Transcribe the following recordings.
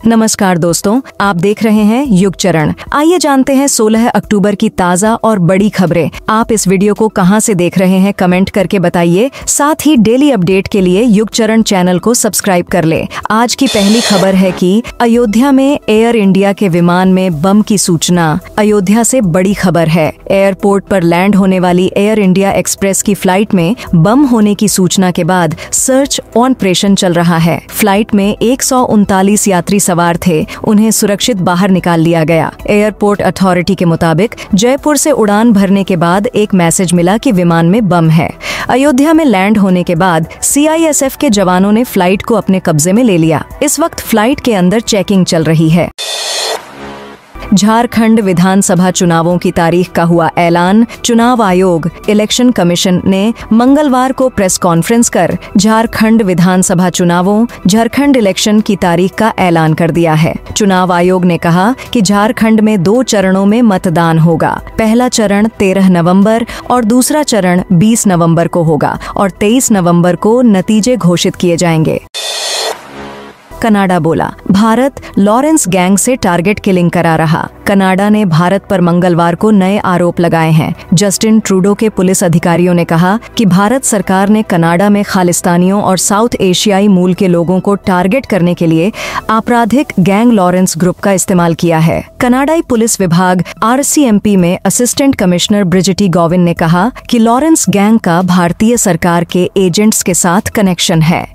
नमस्कार दोस्तों, आप देख रहे हैं युग चरण। आइए जानते हैं 16 अक्टूबर की ताज़ा और बड़ी खबरें। आप इस वीडियो को कहां से देख रहे हैं कमेंट करके बताइए। साथ ही डेली अपडेट के लिए युग चरण चैनल को सब्सक्राइब कर ले। आज की पहली खबर है कि अयोध्या में एयर इंडिया के विमान में बम की सूचना। अयोध्या से बड़ी खबर है। एयरपोर्ट पर लैंड होने वाली एयर इंडिया एक्सप्रेस की फ्लाइट में बम होने की सूचना के बाद सर्च ऑपरेशन चल रहा है। फ्लाइट में 139 यात्री सवार थे, उन्हें सुरक्षित बाहर निकाल लिया गया। एयरपोर्ट अथॉरिटी के मुताबिक जयपुर से उड़ान भरने के बाद एक मैसेज मिला कि विमान में बम है। अयोध्या में लैंड होने के बाद CISF के जवानों ने फ्लाइट को अपने कब्जे में ले लिया। इस वक्त फ्लाइट के अंदर चेकिंग चल रही है। झारखंड विधानसभा चुनावों की तारीख का हुआ ऐलान। चुनाव आयोग इलेक्शन कमीशन ने मंगलवार को प्रेस कॉन्फ्रेंस कर झारखंड विधानसभा चुनावों झारखंड इलेक्शन की तारीख का ऐलान कर दिया है। चुनाव आयोग ने कहा कि झारखंड में 2 चरणों में मतदान होगा। पहला चरण 13 नवंबर और दूसरा चरण 20 नवंबर को होगा और 23 नवंबर को नतीजे घोषित किए जाएंगे। कनाडा बोला, भारत लॉरेंस गैंग से टारगेट किलिंग करा रहा। कनाडा ने भारत पर मंगलवार को नए आरोप लगाए हैं। जस्टिन ट्रूडो के पुलिस अधिकारियों ने कहा कि भारत सरकार ने कनाडा में खालिस्तानियों और साउथ एशियाई मूल के लोगों को टारगेट करने के लिए आपराधिक गैंग लॉरेंस ग्रुप का इस्तेमाल किया है। कनाडाई पुलिस विभाग RCMP में असिस्टेंट कमिश्नर ब्रिजिटी गॉविन ने कहा कि लॉरेंस गैंग का भारतीय सरकार के एजेंट्स के साथ कनेक्शन है।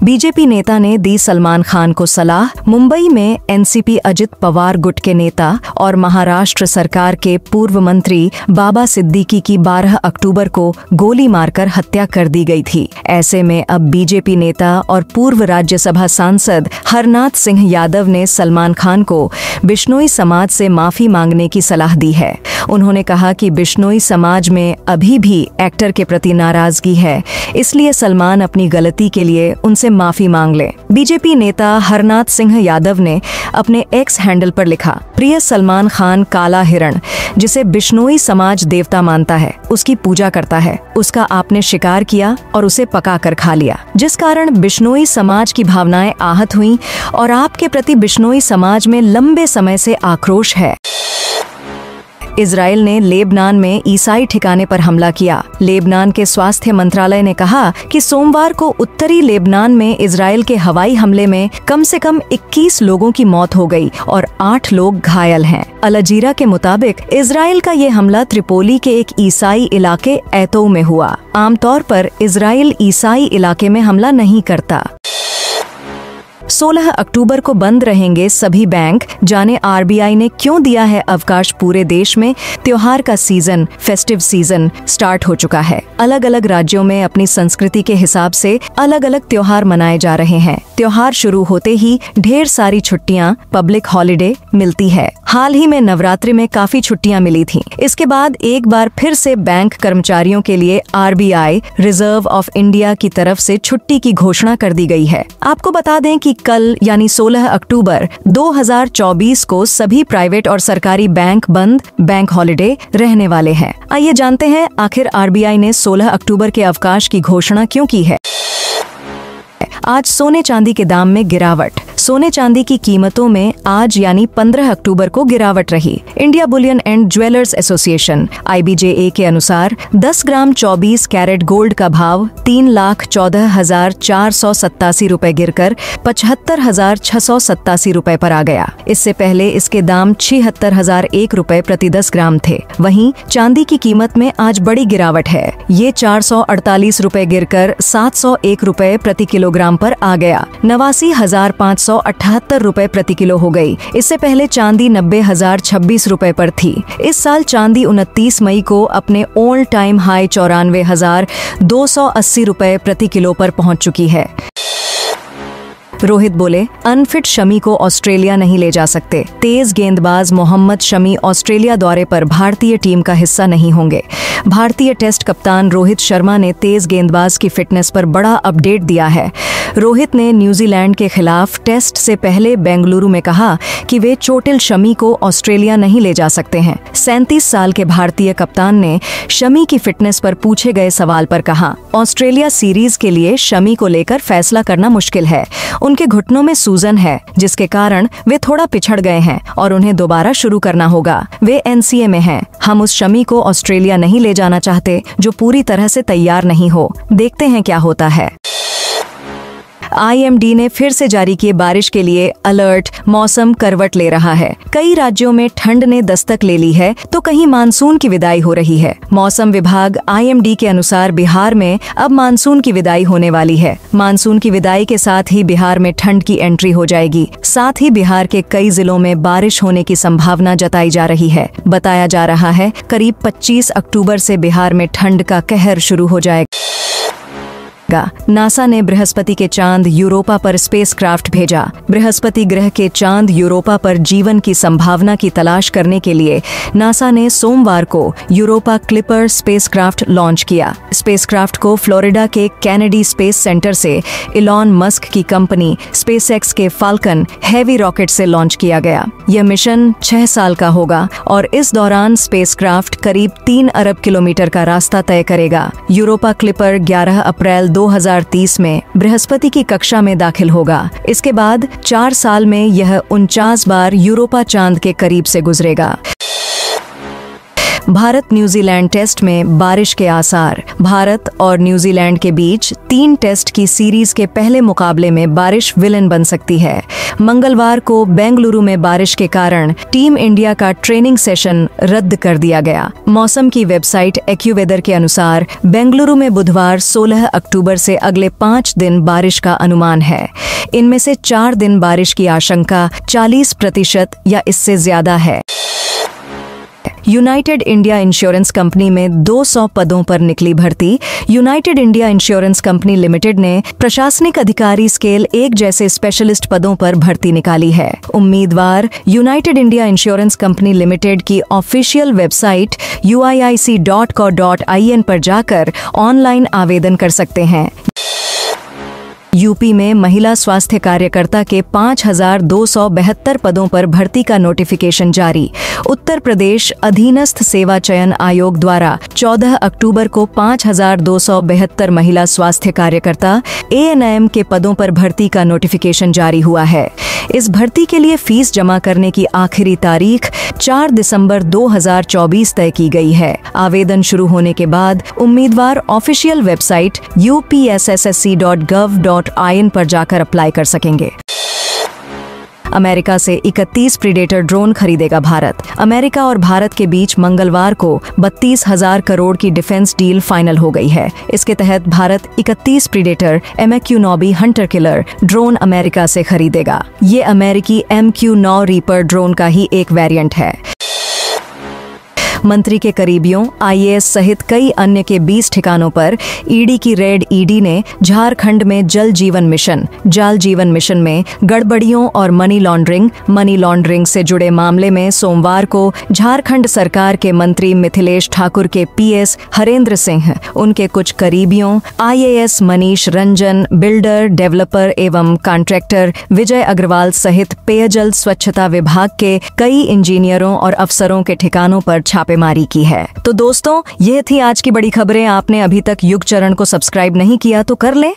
बीजेपी नेता ने दी सलमान खान को सलाह। मुंबई में NCP अजित पवार गुट के नेता और महाराष्ट्र सरकार के पूर्व मंत्री बाबा सिद्दीकी की 12 अक्टूबर को गोली मारकर हत्या कर दी गई थी। ऐसे में अब बीजेपी नेता और पूर्व राज्यसभा सांसद हरनाथ सिंह यादव ने सलमान खान को बिश्नोई समाज से माफी मांगने की सलाह दी है। उन्होंने कहा कि बिश्नोई समाज में अभी भी एक्टर के प्रति नाराजगी है, इसलिए सलमान अपनी गलती के लिए उनसे माफी मांग ले। बीजेपी नेता हरनाथ सिंह यादव ने अपने X हैंडल पर लिखा, प्रिय सलमान खान काला हिरण, जिसे बिश्नोई समाज देवता मानता है, उसकी पूजा करता है, उसका आपने शिकार किया और उसे पका कर खा लिया, जिस कारण बिश्नोई समाज की भावनाएं आहत हुई और आपके प्रति बिश्नोई समाज में लंबे समय से आक्रोश है। इजराइल ने लेबनान में ईसाई ठिकाने पर हमला किया। लेबनान के स्वास्थ्य मंत्रालय ने कहा कि सोमवार को उत्तरी लेबनान में इजराइल के हवाई हमले में कम से कम 21 लोगों की मौत हो गई और 8 लोग घायल हैं। अल जजीरा के मुताबिक इजराइल का ये हमला त्रिपोली के एक ईसाई इलाके ऐतो में हुआ। आमतौर पर इजराइल ईसाई इलाके में हमला नहीं करता। 16 अक्टूबर को बंद रहेंगे सभी बैंक। जाने RBI ने क्यों दिया है अवकाश। पूरे देश में त्योहार का सीजन, फेस्टिव सीजन स्टार्ट हो चुका है। अलग अलग राज्यों में अपनी संस्कृति के हिसाब से अलग अलग त्योहार मनाए जा रहे हैं। त्योहार शुरू होते ही ढेर सारी छुट्टियां, पब्लिक हॉलिडे मिलती है। हाल ही में नवरात्रि में काफी छुट्टियां मिली थीं। इसके बाद एक बार फिर से बैंक कर्मचारियों के लिए RBI रिजर्व ऑफ इंडिया की तरफ से छुट्टी की घोषणा कर दी गई है। आपको बता दें कि कल यानी 16 अक्टूबर 2024 को सभी प्राइवेट और सरकारी बैंक बंद, बैंक हॉलिडे रहने वाले हैं। आइए जानते हैं आखिर RBI ने 16 अक्टूबर के अवकाश की घोषणा क्यों की है। आज सोने चांदी के दाम में गिरावट। सोने चांदी की कीमतों में आज यानी 15 अक्टूबर को गिरावट रही। India Boolean and jewellers association IBJA के अनुसार 10 ग्राम 24 कैरेट गोल्ड का भाव 3,14,487 रुपए गिरकर 75,687 रुपए पर आ गया। इससे पहले इसके दाम 76,001 रुपए प्रति 10 ग्राम थे। वहीं चांदी की कीमत में आज बड़ी गिरावट है। ये 448 रुपए गिरकर 701 रुपए प्रति किलोग्राम पर आ गया। 89,578 रुपए प्रति किलो हो गई। इससे पहले चांदी 90,026 रुपए पर थी। इस साल चांदी 29 मई को अपने ऑल टाइम हाई 94,280 रुपए प्रति किलो पर पहुंच चुकी है। रोहित बोले, अनफिट शमी को ऑस्ट्रेलिया नहीं ले जा सकते। तेज गेंदबाज मोहम्मद शमी ऑस्ट्रेलिया दौरे पर भारतीय टीम का हिस्सा नहीं होंगे। भारतीय टेस्ट कप्तान रोहित शर्मा ने तेज गेंदबाज की फिटनेस पर बड़ा अपडेट दिया है। रोहित ने न्यूजीलैंड के खिलाफ टेस्ट से पहले बेंगलुरु में कहा कि वे चोटिल शमी को ऑस्ट्रेलिया नहीं ले जा सकते हैं। 37 साल के भारतीय कप्तान ने शमी की फिटनेस पर पूछे गए सवाल पर कहा, ऑस्ट्रेलिया सीरीज के लिए शमी को लेकर फैसला करना मुश्किल है। उनके घुटनों में सूजन है, जिसके कारण वे थोड़ा पिछड़ गए हैं और उन्हें दोबारा शुरू करना होगा। वे एनसीए में हैं। हम उस शमी को ऑस्ट्रेलिया नहीं ले जाना चाहते जो पूरी तरह से तैयार नहीं हो। देखते हैं क्या होता है। IMD ने फिर से जारी किए बारिश के लिए अलर्ट। मौसम करवट ले रहा है। कई राज्यों में ठंड ने दस्तक ले ली है तो कहीं मानसून की विदाई हो रही है। मौसम विभाग IMD के अनुसार बिहार में अब मानसून की विदाई होने वाली है। मानसून की विदाई के साथ ही बिहार में ठंड की एंट्री हो जाएगी। साथ ही बिहार के कई जिलों में बारिश होने की संभावना जताई जा रही है। बताया जा रहा है करीब 25 अक्टूबर से बिहार में ठंड का कहर शुरू हो जाएगा। नासा ने बृहस्पति के चांद यूरोपा पर स्पेसक्राफ्ट भेजा। बृहस्पति ग्रह के चांद यूरोपा पर जीवन की संभावना की तलाश करने के लिए नासा ने सोमवार को यूरोपा क्लिपर स्पेसक्राफ्ट लॉन्च किया। स्पेसक्राफ्ट को फ्लोरिडा के कैनेडी स्पेस सेंटर से इलॉन मस्क की कंपनी स्पेसएक्स के फाल्कन हैवी रॉकेट से लॉन्च किया गया। यह मिशन 6 साल का होगा और इस दौरान स्पेसक्राफ्ट करीब 3 अरब किलोमीटर का रास्ता तय करेगा। यूरोपा क्लिपर 11 अप्रैल 2030 में बृहस्पति की कक्षा में दाखिल होगा। इसके बाद 4 साल में यह 49 बार यूरोपा चांद के करीब से गुजरेगा। भारत न्यूजीलैंड टेस्ट में बारिश के आसार। भारत और न्यूजीलैंड के बीच 3 टेस्ट की सीरीज के पहले मुकाबले में बारिश विलेन बन सकती है। मंगलवार को बेंगलुरु में बारिश के कारण टीम इंडिया का ट्रेनिंग सेशन रद्द कर दिया गया। मौसम की वेबसाइट एक्यूवेदर के अनुसार बेंगलुरु में बुधवार 16 अक्टूबर से अगले 5 दिन बारिश का अनुमान है। इनमें से 4 दिन बारिश की आशंका 40% या इससे ज्यादा है। यूनाइटेड इंडिया इंश्योरेंस कंपनी में 200 पदों पर निकली भर्ती। United India insurance company limited ने प्रशासनिक अधिकारी स्केल 1 जैसे स्पेशलिस्ट पदों पर भर्ती निकाली है। उम्मीदवार United India insurance company limited की ऑफिशियल वेबसाइट uiic.co.in पर जाकर ऑनलाइन आवेदन कर सकते हैं। यूपी में महिला स्वास्थ्य कार्यकर्ता के 5,272 पदों पर भर्ती का नोटिफिकेशन जारी। उत्तर प्रदेश अधीनस्थ सेवा चयन आयोग द्वारा 14 अक्टूबर को 5,272 महिला स्वास्थ्य कार्यकर्ता ANM के पदों पर भर्ती का नोटिफिकेशन जारी हुआ है। इस भर्ती के लिए फीस जमा करने की आखिरी तारीख 4 दिसंबर 2024 तय की गई है। आवेदन शुरू होने के बाद उम्मीदवार ऑफिशियल वेबसाइट upssc.gov.in पर जाकर अप्लाई कर सकेंगे। अमेरिका से 31 प्रीडेटर ड्रोन खरीदेगा भारत। अमेरिका और भारत के बीच मंगलवार को 32,000 करोड़ की डिफेंस डील फाइनल हो गई है। इसके तहत Bharat 31 predator MQ-9B Hunter killer drone America से खरीदेगा। ये अमेरिकी MQ-9 रीपर ड्रोन का ही एक वेरिएंट है। मंत्री के करीबियों, IAS सहित कई अन्य के 20 ठिकानों पर ईडी की रेड। ईडी ने झारखंड में जल जीवन मिशन में गड़बड़ियों और मनी लॉन्ड्रिंग से जुड़े मामले में सोमवार को झारखंड सरकार के मंत्री मिथिलेश ठाकुर के PS हरेंद्र सिंह, उनके कुछ करीबियों IAS Manish Ranjan, builder, developer एवं कॉन्ट्रैक्टर विजय अग्रवाल सहित पेयजल स्वच्छता विभाग के कई इंजीनियरों और अफसरों के ठिकानों पर छापेमारी की है। तो दोस्तों, ये थी आज की बड़ी खबरें। आपने अभी तक युग चरण को सब्सक्राइब नहीं किया तो कर लें।